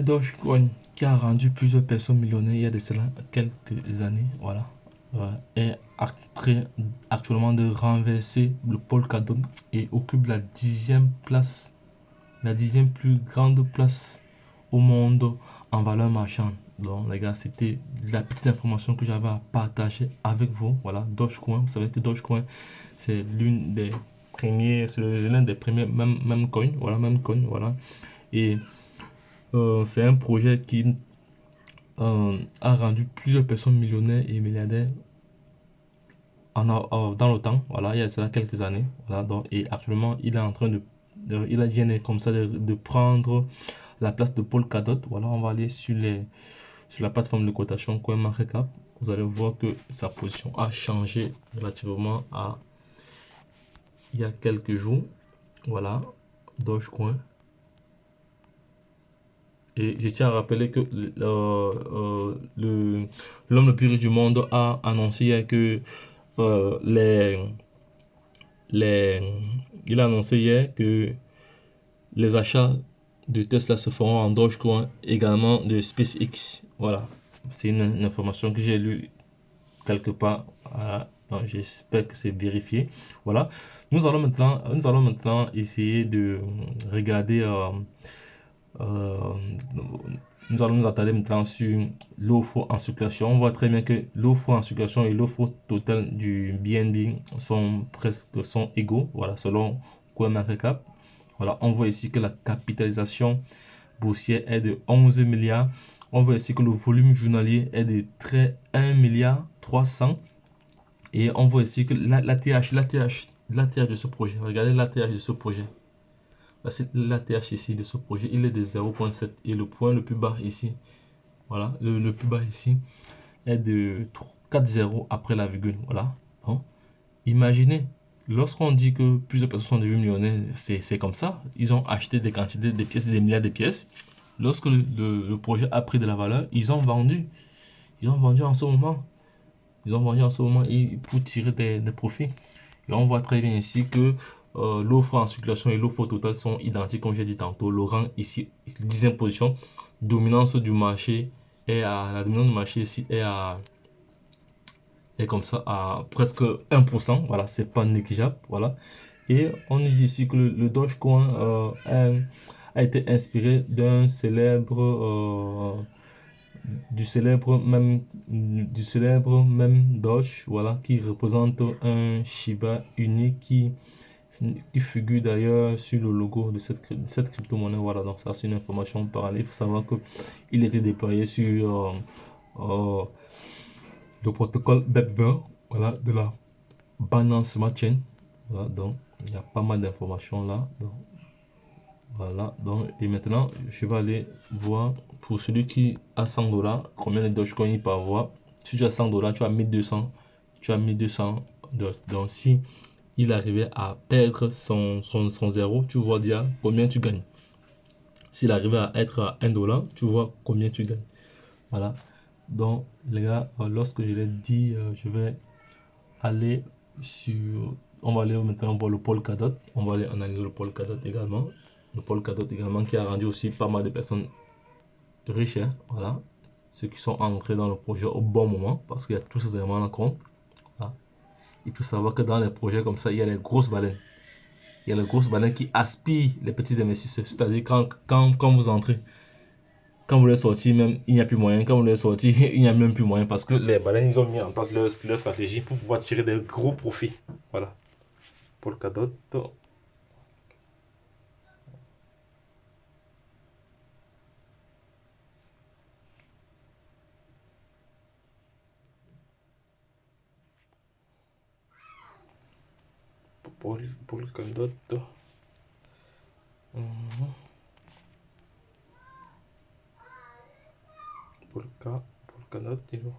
Dogecoin qui a rendu plusieurs personnes millionnaires il y a de cela quelques années, voilà, est actuellement de renverser le Polkadot et occupe la 10e place, la 10e plus grande place au monde en valeur marchande. Donc les gars, c'était la petite information que j'avais à partager avec vous. Voilà, Dogecoin, vous savez que Dogecoin c'est l'une des premiers, c'est l'un des premiers même coin, voilà. Et c'est un projet qui a rendu plusieurs personnes millionnaires et milliardaires dans le temps, voilà, il y a cela quelques années, voilà, donc, et actuellement, il est en train il vient comme ça de prendre la place de Polkadot. Voilà, on va aller sur la plateforme de cotation CoinMarketCap. Vous allez voir que sa position a changé relativement à il y a quelques jours. Voilà, Dogecoin. Et je tiens à rappeler que l'homme le plus riche du monde a annoncé hier que euh, les, les, il a annoncé hier que les achats de Tesla se feront en Dogecoin, également de SpaceX. Voilà, c'est une information que j'ai lue quelque part. Voilà. J'espère que c'est vérifié. Voilà, nous allons maintenant essayer de regarder. Euh, nous allons nous attarder maintenant sur l'offre en circulation. On voit très bien que l'offre en circulation et l'offre totale du BNB sont égaux. Voilà, selon CoinMarketCap. Voilà, on voit ici que la capitalisation boursière est de 11 milliards. On voit ici que le volume journalier est de 1 milliard 300. Et on voit ici que l'ATH de ce projet. Regardez l'ATH de ce projet. C'est l'ATH ici de ce projet, il est de 0.7 et le point le plus bas ici, voilà, le plus bas ici est de 4,0 après la virgule, voilà. Donc, imaginez, lorsqu'on dit que plusieurs personnes sont devenues millionnaires, c'est comme ça. Ils ont acheté des quantités de pièces, des milliards de pièces. Lorsque le projet a pris de la valeur, ils ont vendu. Ils ont vendu en ce moment. Ils ont vendu en ce moment pour tirer des profits. Et on voit très bien ici que l'offre en circulation et l'offre totale sont identiques, comme j'ai dit tantôt. Le rang ici, 10e position, dominance du marché la dominance du marché ici est comme ça à presque 1%. Voilà, c'est pas négligeable. Voilà. Et on nous dit ici que le Dogecoin a été inspiré du célèbre même Doge, voilà, qui représente un Shiba Inu qui figure d'ailleurs sur le logo de cette crypto-monnaie. Voilà, donc ça c'est une information parallèle. Il faut savoir que il était déployé sur le protocole BEP20, voilà, de la Binance Smart Chain. Voilà, donc il y a pas mal d'informations là. Donc, voilà, donc et maintenant je vais aller voir pour celui qui a 100 $, combien de Dogecoin il peut avoir. Si tu as 100 $, tu as 1200, tu as 1200. Donc si il arrivait à perdre son zéro, tu vois déjà combien tu gagnes. S'il arrivait à être à 1 $, tu vois combien tu gagnes. Voilà. Donc, les gars, lorsque je l'ai dit, je vais aller sur. On va aller maintenant voir le Polkadot. On va aller analyser le Polkadot également. Le Polkadot également qui a rendu aussi pas mal de personnes riches. Hein, voilà. Ceux qui sont entrés dans le projet au bon moment parce qu'il y a tous ces éléments en compte. Voilà. Il faut savoir que dans les projets comme ça, il y a les grosses baleines. Il y a les grosses baleines qui aspirent les petits investisseurs. C'est-à-dire quand vous entrez, quand vous les sortez, même, il n'y a plus moyen. Quand vous les sortez, il n'y a même plus moyen parce que les baleines, ils ont mis en place leur stratégie pour pouvoir tirer des gros profits. Voilà. Polkadot. Polkadot. Polkadot, dis-le.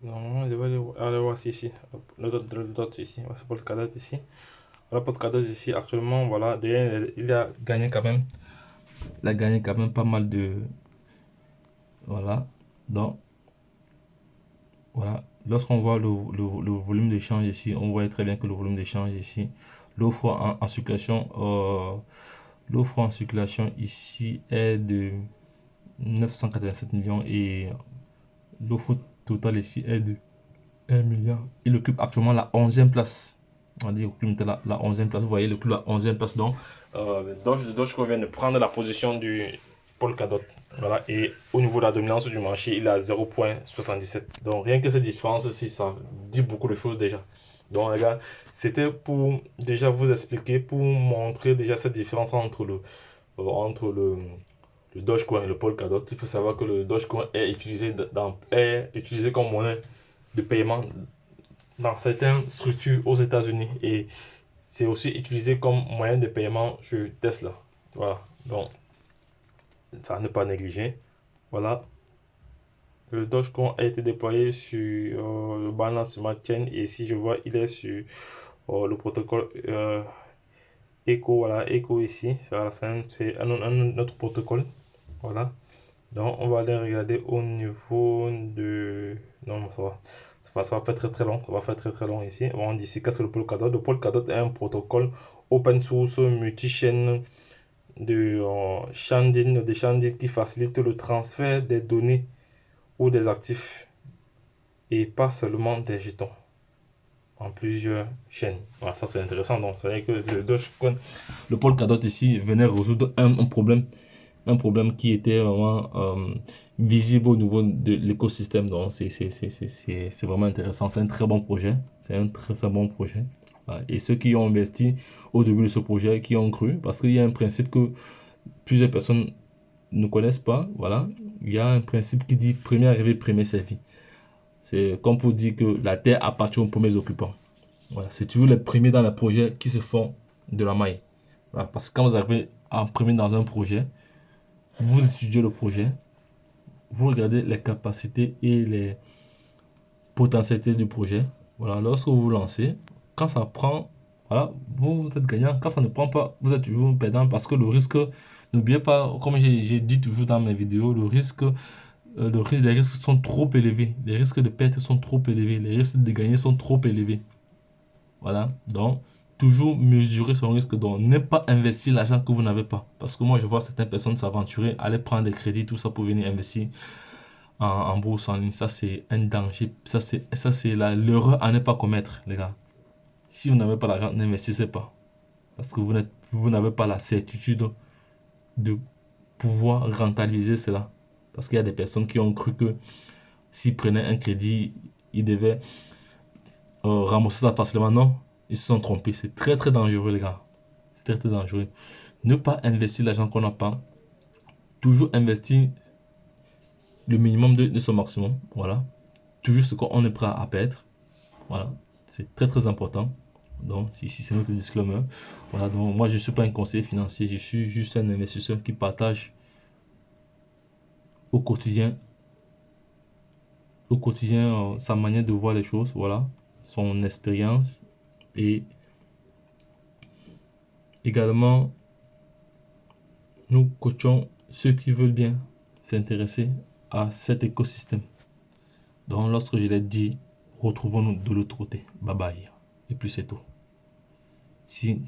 Normalement, je vais aller voir ici. Le dot ici. C'est Polkadot ici. Voilà, Polkadot ici. Actuellement, voilà. Il a gagné quand même. Il a gagné quand même pas mal de. Voilà. Donc, voilà. lorsqu'on voit le volume d'échange ici, on voit très bien que le volume d'échange ici, l'offre en circulation, l'offre en circulation ici est de 987 millions et l'offre totale ici est de 1 milliard. Il occupe actuellement la 11e place. On dit occupe la 11e place. Vous voyez le club la 11e place. Donc, Dogecoin vient de prendre la position du Polkadot. Voilà. Et au niveau de la dominance du marché, il est à 0,77. Donc, rien que cette différence-ci, ça dit beaucoup de choses déjà. Donc, les gars, c'était pour déjà vous expliquer, pour montrer déjà cette différence entre le Dogecoin et le Polkadot. Il faut savoir que le Dogecoin est utilisé comme monnaie de paiement dans certaines structures aux États-Unis et c'est aussi utilisé comme moyen de paiement sur Tesla. Voilà, donc ça ne pas négliger. Voilà, le Dogecoin a été déployé sur le Binance Smart Chain et si je vois, il est sur le protocole Echo. Voilà, Echo ici, voilà, c'est un autre protocole. Voilà, donc on va aller regarder au niveau de... Non, ça va. Ça va faire très très long. Ça va faire très très long ici. On dit ici qu'est-ce que le Polkadot. Le Polkadot est un protocole open source multi-chaîne de Shandin qui facilite le transfert des données ou des actifs et pas seulement des jetons en plusieurs chaînes. Voilà, ça c'est intéressant. Donc, ça veut dire que le Polkadot ici venait résoudre un problème qui était vraiment visible au niveau de l'écosystème. Donc, c'est vraiment intéressant. C'est un très bon projet. C'est un très, très bon projet. Voilà. Et ceux qui ont investi au début de ce projet, qui ont cru, parce qu'il y a un principe que plusieurs personnes ne connaissent pas. Voilà. Il y a un principe qui dit premier arrivé, premier servi. C'est comme pour dire que la terre appartient aux premiers occupants. Voilà. C'est toujours les premiers dans le projet qui se font de la maille. Voilà. Parce que quand vous arrivez en premier dans un projet, vous étudiez le projet, vous regardez les capacités et les potentialités du projet. Voilà, lorsque vous vous lancez, quand ça prend, voilà, vous êtes gagnant. Quand ça ne prend pas, vous êtes toujours perdant parce que le risque, n'oubliez pas, comme j'ai dit toujours dans mes vidéos, les risques sont trop élevés. Les risques de perte sont trop élevés. Les risques de gagner sont trop élevés. Voilà, donc toujours mesurer son risque, donc ne pas investir l'argent que vous n'avez pas. Parce que moi, je vois certaines personnes s'aventurer, aller prendre des crédits, tout ça pour venir investir en bourse en ligne. Ça, c'est un danger. Ça, c'est l'erreur à ne pas commettre, les gars. Si vous n'avez pas l'argent, n'investissez pas. Parce que vous n'avez pas la certitude de pouvoir rentabiliser cela. Parce qu'il y a des personnes qui ont cru que s'ils prenaient un crédit, ils devaient rembourser ça facilement. Non, ils se sont trompés. C'est très très dangereux, les gars. C'est très très dangereux. Ne pas investir l'argent qu'on n'a pas. Toujours investir le minimum de son maximum. Voilà. Toujours ce qu'on est prêt à perdre. Voilà. C'est très très important. Donc, si c'est notre disclaimer. Voilà. Donc, moi, je ne suis pas un conseiller financier. Je suis juste un investisseur qui partage au quotidien sa manière de voir les choses. Voilà. Son expérience. Et également, nous coachons ceux qui veulent bien s'intéresser à cet écosystème. Donc, lorsque je l'ai dit, retrouvons-nous de l'autre côté. Bye bye. Et puis c'est tout. Si